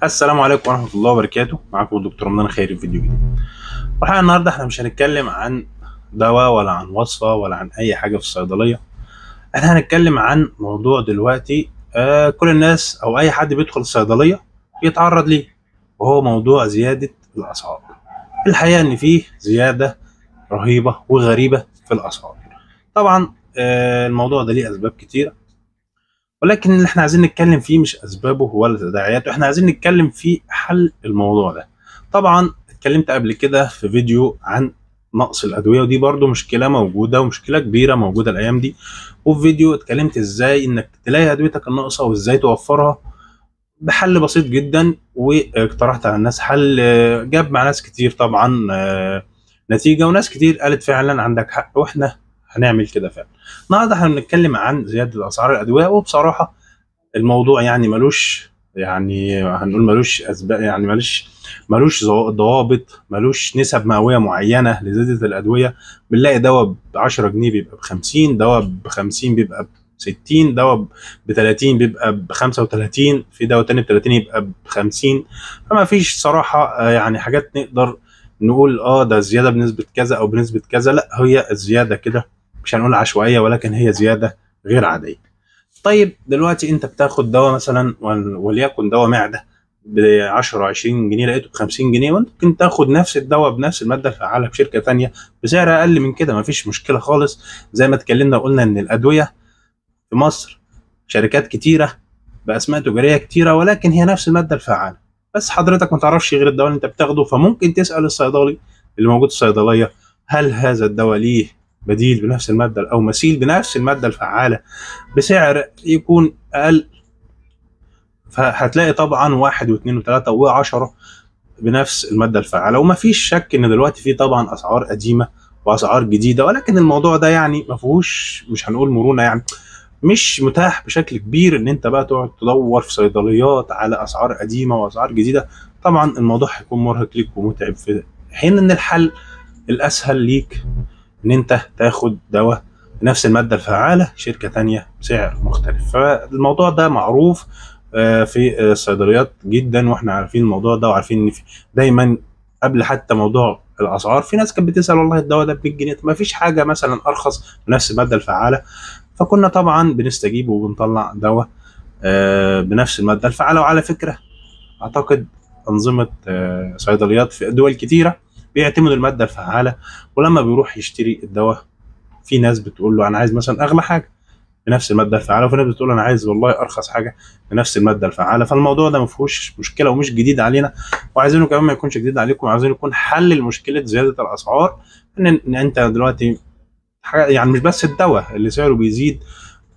السلام عليكم ورحمة الله وبركاته. معاكم الدكتور رمضان خيري في فيديو جديد. والحقيقة النهارده احنا مش هنتكلم عن دواء ولا عن وصفة ولا عن أي حاجة في الصيدلية. احنا هنتكلم عن موضوع دلوقتي كل الناس أو أي حد بيدخل الصيدلية بيتعرض ليه، وهو موضوع زيادة الأسعار. الحقيقة إن فيه زيادة رهيبة وغريبة في الأسعار. طبعا الموضوع ده ليه أسباب كتيرة، ولكن اللي احنا عايزين نتكلم فيه مش اسبابه ولا تداعياته، احنا عايزين نتكلم في حل الموضوع ده. طبعا اتكلمت قبل كده في فيديو عن نقص الادويه، ودي برضو مشكله موجوده ومشكله كبيره موجوده الايام دي. وفي فيديو اتكلمت ازاي انك تلاقي ادويتك الناقصه وازاي توفرها بحل بسيط جدا، واقترحت على الناس حل جاب مع ناس كتير طبعا نتيجه، وناس كتير قالت فعلا عندك حق واحنا هنعمل كده فعلا. النهارده احنا بنتكلم عن زياده اسعار الادويه، وبصراحه الموضوع يعني ملوش، يعني هنقول ملوش اسباب، يعني ملوش ضوابط، ملوش نسب مئويه معينه لزياده الادويه. بنلاقي دواء ب 10 جنيه بيبقى ب 50، دواء ب 50 بيبقى ب 60، دواء ب 30 بيبقى ب 35، في دواء تاني ب 30 يبقى ب 50. فما فيش صراحه يعني حاجات نقدر نقول ده زياده بنسبه كذا او بنسبه كذا. لا، هي الزياده كده مش هنقول عشوائيه، ولكن هي زياده غير عاديه. طيب دلوقتي انت بتاخد دواء مثلا وليكن دواء معده ب 10 20 جنيه، لقيته ب 50 جنيه، وممكن تاخد نفس الدواء بنفس الماده الفعاله في شركه ثانيه بسعر اقل من كده، مفيش مشكله خالص. زي ما اتكلمنا وقلنا ان الادويه في مصر شركات كتيره باسماء تجاريه كتيره، ولكن هي نفس الماده الفعاله، بس حضرتك ما تعرفش غير الدواء اللي انت بتاخده. فممكن تسال الصيدلي اللي موجود في الصيدليه هل هذا الدواء ليه بديل بنفس الماده او مثيل بنفس الماده الفعاله بسعر يكون اقل. فهتلاقي طبعا واحد واثنين وثلاثه وعشرة بنفس الماده الفعاله. ومفيش شك ان دلوقتي في طبعا اسعار قديمه واسعار جديده، ولكن الموضوع ده يعني ما فيهوش، مش هنقول مرونه، يعني مش متاح بشكل كبير ان انت بقى تقعد تدور في صيدليات على اسعار قديمه واسعار جديده. طبعا الموضوع هيكون مرهق ليك ومتعب، في حين ان الحل الاسهل ليك ان انت تاخد دواء بنفس الماده الفعاله شركه تانية بسعر مختلف. فالموضوع ده معروف في الصيدليات جدا، واحنا عارفين الموضوع ده، وعارفين ان دايما قبل حتى موضوع الاسعار في ناس كانت بتسال والله الدواء ده ب 100 جنيه، ما فيش حاجه مثلا ارخص بنفس الماده الفعاله. فكنا طبعا بنستجيب وبنطلع دواء بنفس الماده الفعاله. وعلى فكره اعتقد انظمه صيدليات في دول كتيره بيعتمدوا الماده الفعاله، ولما بيروح يشتري الدواء في ناس بتقول له انا عايز مثلا اغلى حاجه بنفس الماده الفعاله، وفي ناس بتقول انا عايز والله ارخص حاجه بنفس الماده الفعاله. فالموضوع ده ما فيهوش مشكله ومش جديد علينا، وعايزينه كمان ما يكونش جديد عليكم، وعايزين يكون حل لمشكله زياده الاسعار. ان انت دلوقتي يعني مش بس الدواء اللي سعره بيزيد،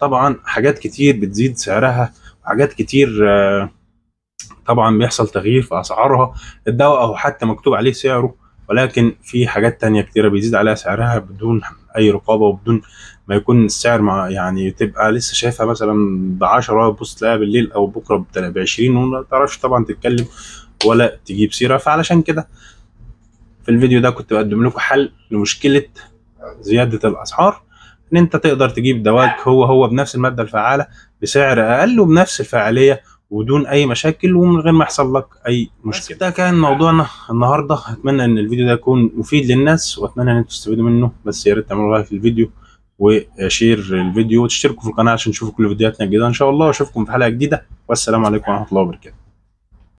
طبعا حاجات كتير بتزيد سعرها، وحاجات كتير طبعا بيحصل تغيير في اسعارها. الدواء او حتى مكتوب عليه سعره، ولكن في حاجات تانية كتيرة بيزيد عليها سعرها بدون اي رقابة وبدون ما يكون السعر مع، يعني تبقى لسه شايفها مثلا ب10 بص تلاقيها بالليل او بكره ب20، وما تعرفش طبعا تتكلم ولا تجيب سيرة. فعلشان كده في الفيديو ده كنت بقدم لكم حل لمشكلة زيادة الاسعار، ان انت تقدر تجيب دواك هو بنفس المادة الفعالة بسعر اقل وبنفس الفعالية وبدون اي مشاكل ومن غير ما يحصل لك اي مشكله. ده كان موضوعنا النهارده. اتمنى ان الفيديو ده يكون مفيد للناس، واتمنى ان انتوا تستفيدوا منه. بس يا ريت تعملوا لايك للفيديو وشير الفيديو وتشتركوا في القناه عشان تشوفوا كل فيديوهاتنا الجديده ان شاء الله. واشوفكم في حلقه جديده، والسلام عليكم ورحمه الله وبركاته.